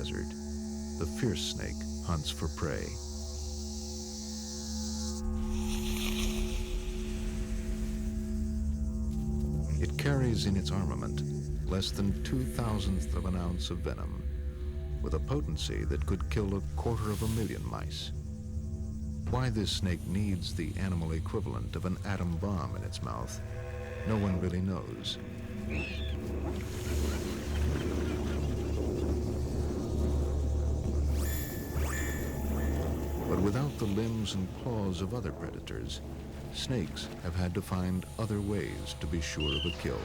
desert, the fierce snake hunts for prey. It carries in its armament less than 2/1000th of an ounce of venom, with a potency that could kill 250,000 mice. Why this snake needs the animal equivalent of an atom bomb in its mouth, no one really knows. But without the limbs and claws of other predators, snakes have had to find other ways to be sure of a kill.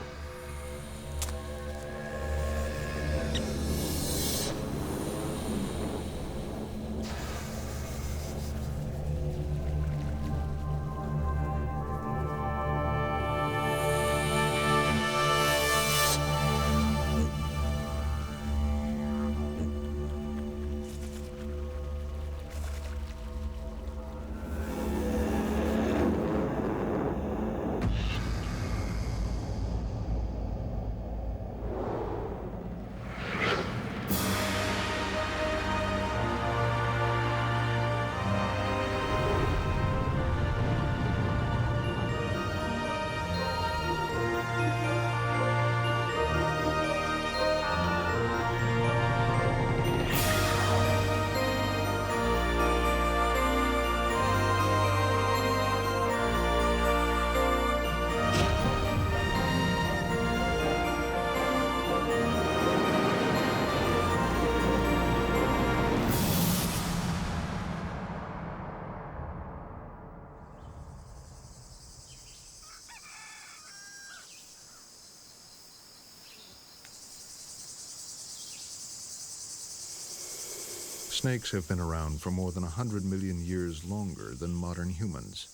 Snakes have been around for more than 100 million years longer than modern humans.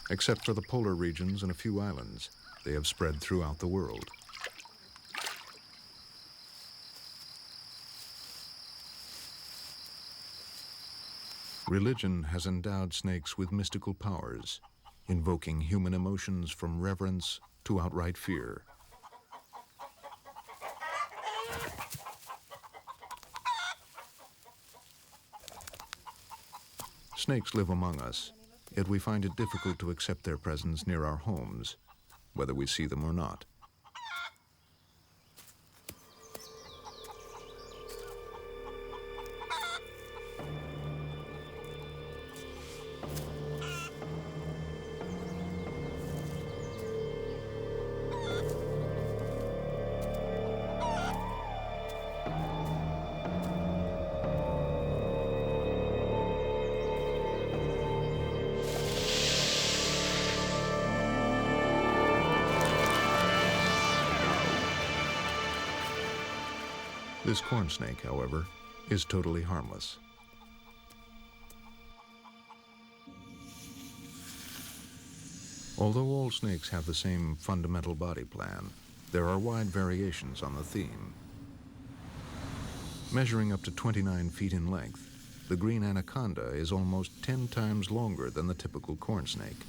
Except for the polar regions and a few islands, they have spread throughout the world. Religion has endowed snakes with mystical powers, invoking human emotions from reverence to outright fear. Snakes live among us, yet we find it difficult to accept their presence near our homes, whether we see them or not. This corn snake, however, is totally harmless. Although all snakes have the same fundamental body plan, there are wide variations on the theme. Measuring up to 29 feet in length, the green anaconda is almost 10 times longer than the typical corn snake.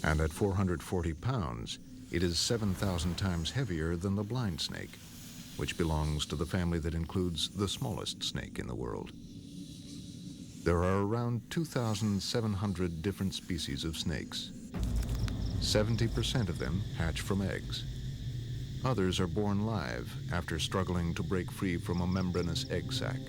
And at 440 pounds, it is 7,000 times heavier than the blind snake, which belongs to the family that includes the smallest snake in the world. There are around 2,700 different species of snakes. 70% of them hatch from eggs. Others are born live after struggling to break free from a membranous egg sac.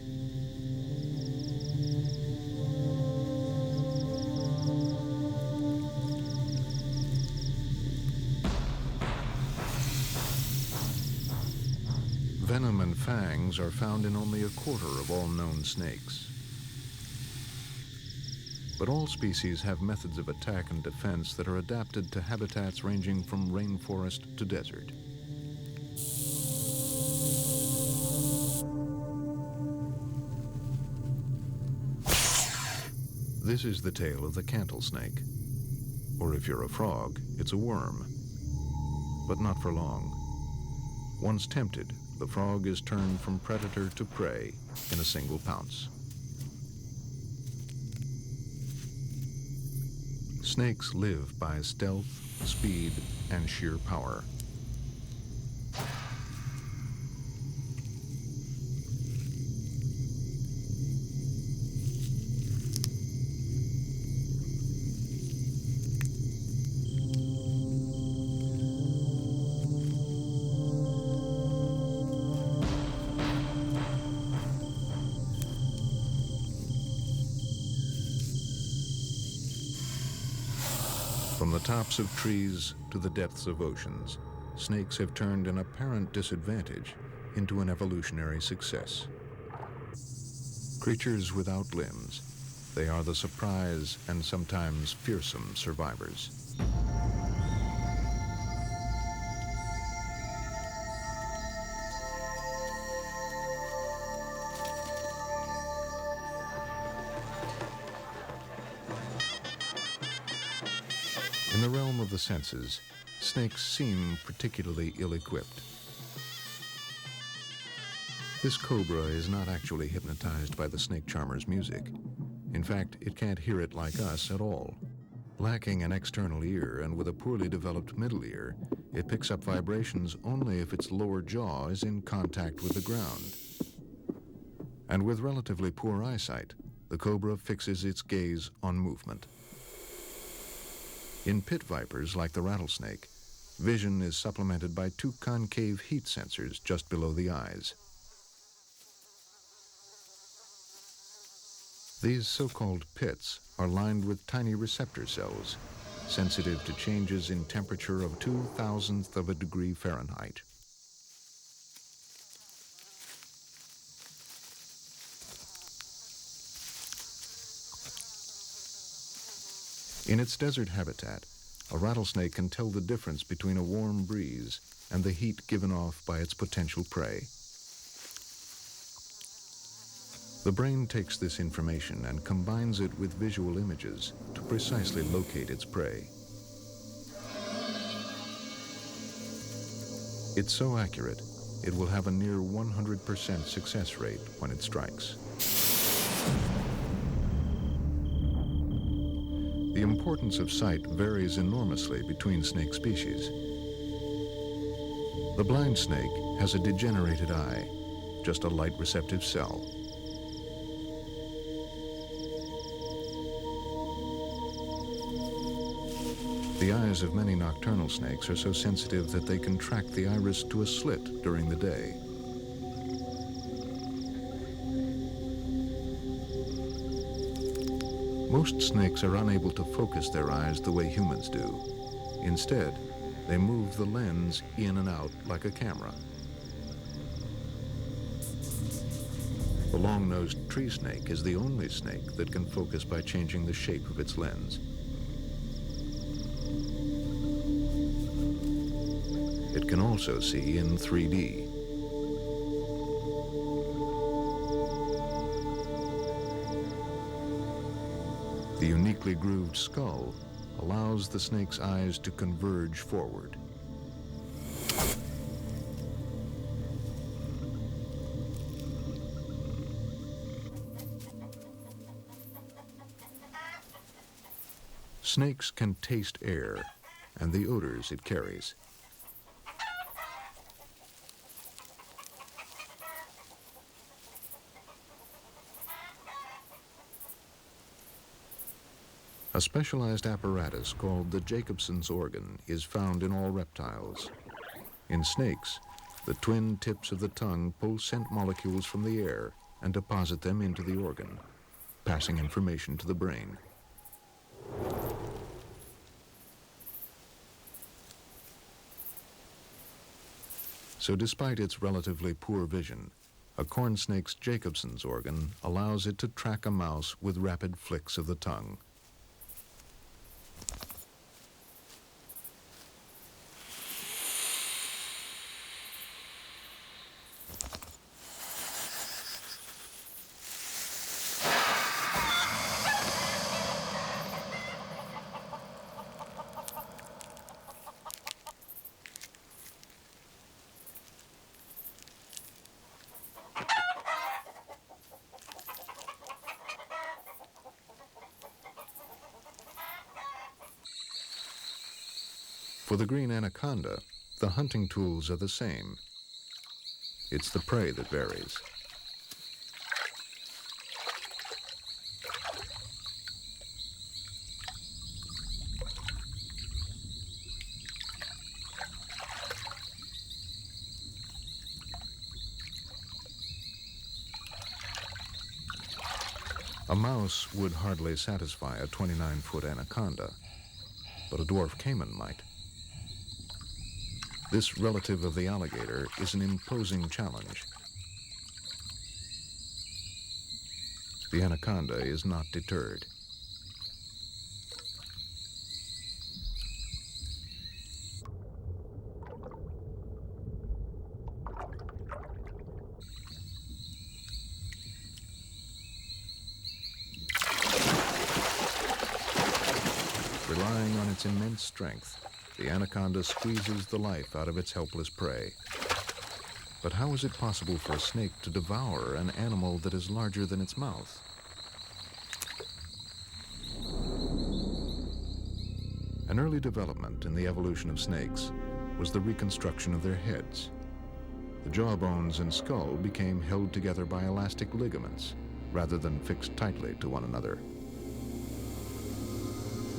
Venom and fangs are found in only 1/4 of all known snakes. But all species have methods of attack and defense that are adapted to habitats ranging from rainforest to desert. This is the tail of the cantle snake. Or if you're a frog, it's a worm. But not for long. Once tempted, the frog is turned from predator to prey in a single pounce. Snakes live by stealth, speed, and sheer power. From the tops of trees to the depths of oceans, snakes have turned an apparent disadvantage into an evolutionary success. Creatures without limbs, they are the surprise and sometimes fearsome survivors. In the realm of the senses, snakes seem particularly ill-equipped. This cobra is not actually hypnotized by the snake charmer's music. In fact, it can't hear it like us at all. Lacking an external ear and with a poorly developed middle ear, it picks up vibrations only if its lower jaw is in contact with the ground. And with relatively poor eyesight, the cobra fixes its gaze on movement. In pit vipers, like the rattlesnake, vision is supplemented by two concave heat sensors just below the eyes. These so-called pits are lined with tiny receptor cells, sensitive to changes in temperature of 0.002 of a degree Fahrenheit. In its desert habitat, a rattlesnake can tell the difference between a warm breeze and the heat given off by its potential prey. The brain takes this information and combines it with visual images to precisely locate its prey. It's so accurate, it will have a near 100% success rate when it strikes. The importance of sight varies enormously between snake species. The blind snake has a degenerated eye, just a light receptive cell. The eyes of many nocturnal snakes are so sensitive that they contract the iris to a slit during the day. Most snakes are unable to focus their eyes the way humans do. Instead, they move the lens in and out like a camera. The long-nosed tree snake is the only snake that can focus by changing the shape of its lens. It can also see in 3D. The uniquely grooved skull allows the snake's eyes to converge forward. Snakes can taste air and the odors it carries. A specialized apparatus called the Jacobson's organ is found in all reptiles. In snakes, the twin tips of the tongue pull scent molecules from the air and deposit them into the organ, passing information to the brain. So despite its relatively poor vision, a corn snake's Jacobson's organ allows it to track a mouse with rapid flicks of the tongue. For the green anaconda, the hunting tools are the same. It's the prey that varies. A mouse would hardly satisfy a 29-foot anaconda. but a dwarf caiman might. This relative of the alligator is an imposing challenge. The anaconda is not deterred. Relying on its immense strength, the anaconda squeezes the life out of its helpless prey. But how is it possible for a snake to devour an animal that is larger than its mouth? An early development in the evolution of snakes was the reconstruction of their heads. The jawbones and skull became held together by elastic ligaments rather than fixed tightly to one another.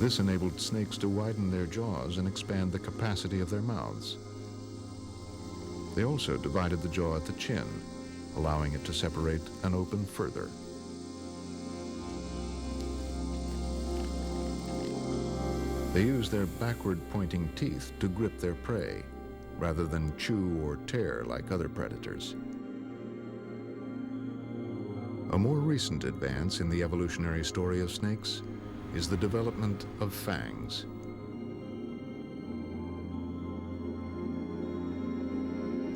This enabled snakes to widen their jaws and expand the capacity of their mouths. They also divided the jaw at the chin, allowing it to separate and open further. They use their backward-pointing teeth to grip their prey, rather than chew or tear like other predators. A more recent advance in the evolutionary story of snakes is the development of fangs.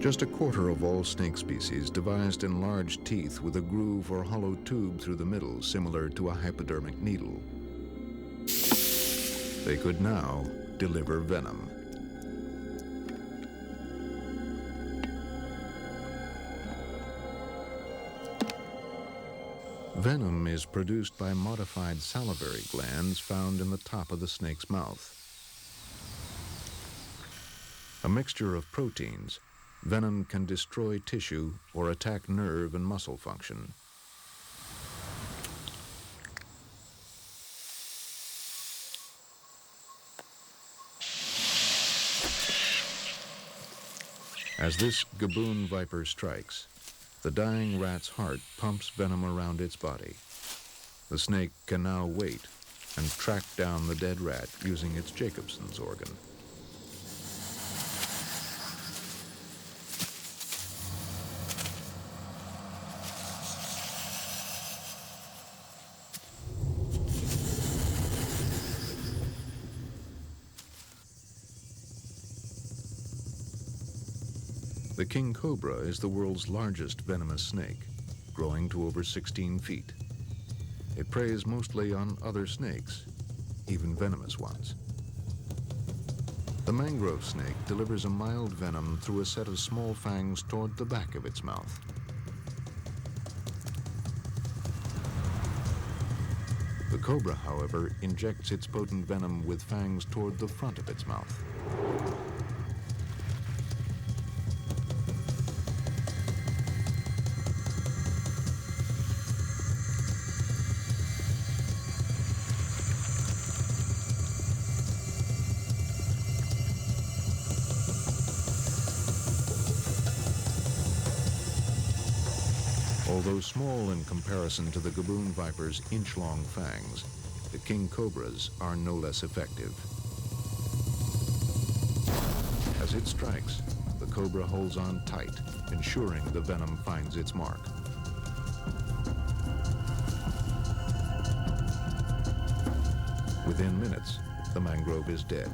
Just a quarter of all snake species devised enlarged teeth with a groove or hollow tube through the middle similar to a hypodermic needle. They could now deliver venom. Venom is produced by modified salivary glands found in the top of the snake's mouth. A mixture of proteins, venom can destroy tissue or attack nerve and muscle function. As this gaboon viper strikes, the dying rat's heart pumps venom around its body. The snake can now wait and track down the dead rat using its Jacobson's organ. The king cobra is the world's largest venomous snake, growing to over 16 feet. It preys mostly on other snakes, even venomous ones. The mangrove snake delivers a mild venom through a set of small fangs toward the back of its mouth. The cobra, however, injects its potent venom with fangs toward the front of its mouth. Although small in comparison to the gaboon viper's inch-long fangs, the king cobras are no less effective. As it strikes, the cobra holds on tight, ensuring the venom finds its mark. Within minutes, the mangrove is dead.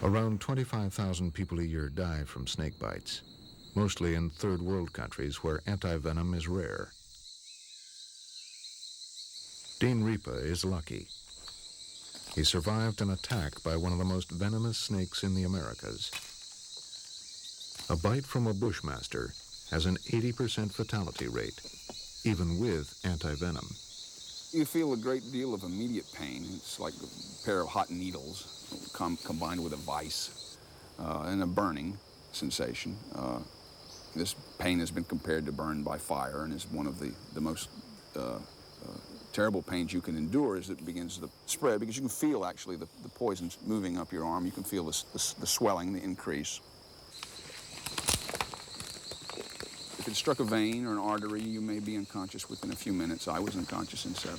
Around 25,000 people a year die from snake bites, mostly in third world countries where anti-venom is rare. Dean Ripa is lucky. He survived an attack by one of the most venomous snakes in the Americas. A bite from a bushmaster has an 80% fatality rate, even with anti-venom. You feel a great deal of immediate pain. It's like a pair of hot needles combined with a vice and a burning sensation. This pain has been compared to burn by fire and is one of the most terrible pains you can endure as it begins to spread, because you can feel actually the poisons moving up your arm. You can feel the swelling, the increase. If it struck a vein or an artery, you may be unconscious within a few minutes. I was unconscious in 7.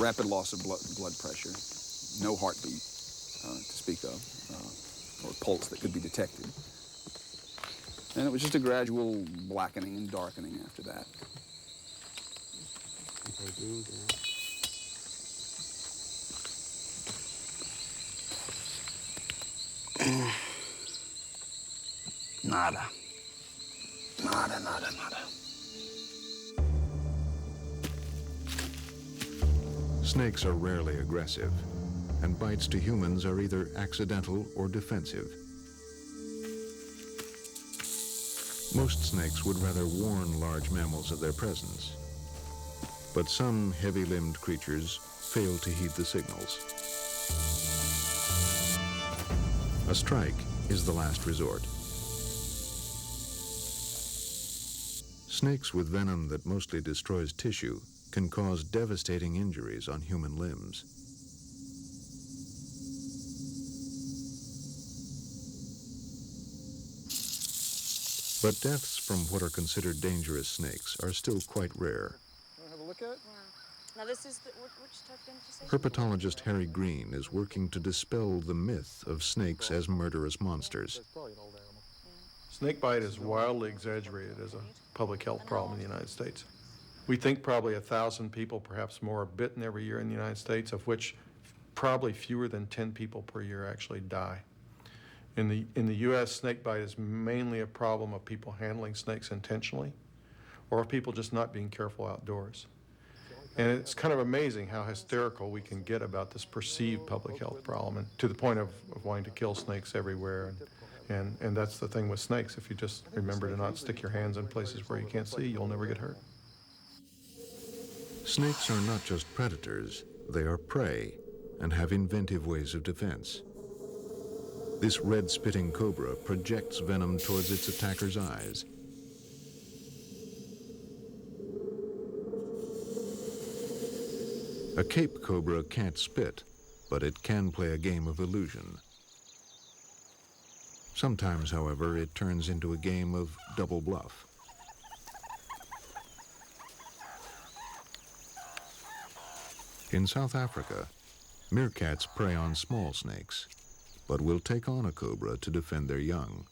Rapid loss of blood pressure, no heartbeat to speak of, or pulse that could be detected. And it was just a gradual blackening and darkening after that. Nada. Nada, nada, nada. Snakes are rarely aggressive, and bites to humans are either accidental or defensive. Most snakes would rather warn large mammals of their presence, but some heavy-limbed creatures fail to heed the signals. A strike is the last resort. Snakes with venom that mostly destroys tissue can cause devastating injuries on human limbs. But deaths from what are considered dangerous snakes are still quite rare. Want to have a look at it? Yeah. Now this is which type did you say? Herpetologist Harry Green is working to dispel the myth of snakes as murderous monsters. That's probably an old animal. Snakebite is wildly exaggerated as a public health problem in the United States. We think probably 1,000 people, perhaps more, are bitten every year in the United States, of which probably fewer than 10 people per year actually die. In the U.S., snakebite is mainly a problem of people handling snakes intentionally, or of people just not being careful outdoors. And it's kind of amazing how hysterical we can get about this perceived public health problem, and to the point of wanting to kill snakes everywhere. And that's the thing with snakes. If you just remember to not stick your hands in places where you can't see, you'll never get hurt. Snakes are not just predators, they are prey and have inventive ways of defense. This red-spitting cobra projects venom towards its attacker's eyes. A Cape cobra can't spit, but it can play a game of illusion. Sometimes, however, it turns into a game of double bluff. In South Africa, meerkats prey on small snakes, but will take on a cobra to defend their young.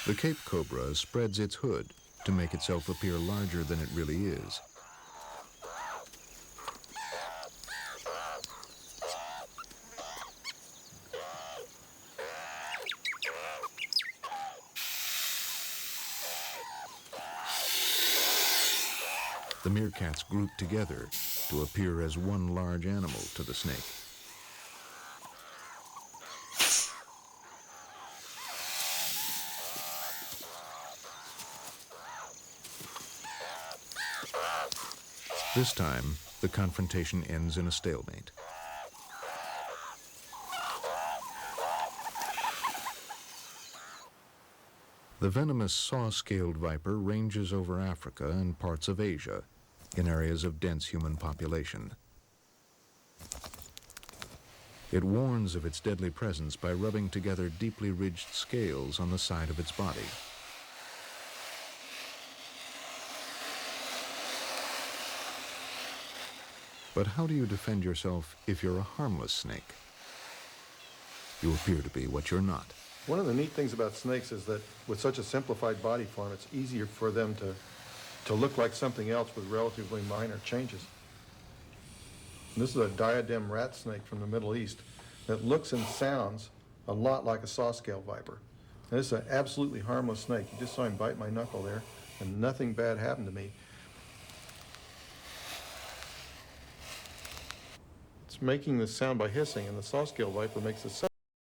The Cape cobra spreads its hood to make itself appear larger than it really is. The meerkats group together to appear as one large animal to the snake. This time, the confrontation ends in a stalemate. The venomous saw-scaled viper ranges over Africa and parts of Asia, in areas of dense human population. It warns of its deadly presence by rubbing together deeply ridged scales on the side of its body. But how do you defend yourself if you're a harmless snake? You appear to be what you're not. One of the neat things about snakes is that with such a simplified body form, it's easier for them to look like something else with relatively minor changes. And this is a diadem rat snake from the Middle East that looks and sounds a lot like a saw-scale viper. And this is an absolutely harmless snake. You just saw him bite my knuckle there, and nothing bad happened to me. It's making this sound by hissing, and the saw-scale viper makes the sound.